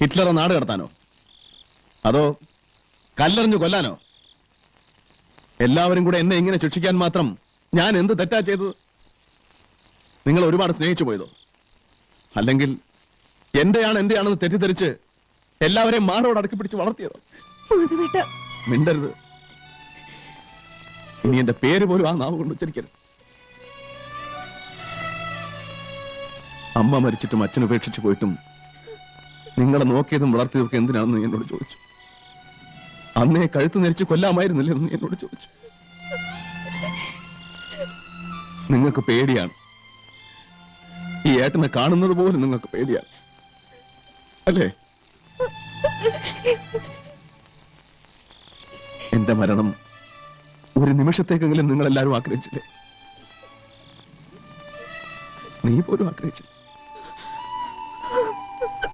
ഹിറ്റ്ലറെ നാട് കടത്താനോ അതോ കല്ലെറിഞ്ഞു കൊല്ലാനോ? എല്ലാവരും കൂടെ എന്നെ ഇങ്ങനെ ശിക്ഷിക്കാൻ മാത്രം ഞാൻ എന്ത് തെറ്റാ ചെയ്തത്? നിങ്ങൾ ഒരുപാട് സ്നേഹിച്ചു പോയതോ? അല്ലെങ്കിൽ എന്റെയാണെന്ന് തെറ്റിദ്ധരിച്ച് എല്ലാവരെയും മാറോട് അടക്കി പിടിച്ച് വളർത്തിയതോ? മിണ്ടരുത്. ഇനി എന്റെ പേര് പോലും ആ നാവ് കൊണ്ട് ഉച്ചരിക്കരുത്. അമ്മ മരിച്ചിട്ടും അച്ഛൻ ഉപേക്ഷിച്ചു പോയിട്ടും നിങ്ങളെ നോക്കിയതും വളർത്തിയതൊക്കെ എന്തിനാണെന്ന് നീ എന്നോട് ചോദിച്ചു. അന്നേ കഴുത്ത് നെരിച്ച് കൊല്ലാമായിരുന്നില്ല എന്ന് നീ എന്നോട് ചോദിച്ചു. നിങ്ങൾക്ക് പേടിയാണ്. ഈ ഏട്ടനെ കാണുന്നത് പോലും നിങ്ങൾക്ക് പേടിയാണ് അല്ലേ? എന്റെ മരണം ഒരു നിമിഷത്തേക്കെങ്കിലും നിങ്ങൾ എല്ലാവരും ആഗ്രഹിച്ചില്ലേ? നീ പോലും ആഗ്രഹിച്ചില്ല.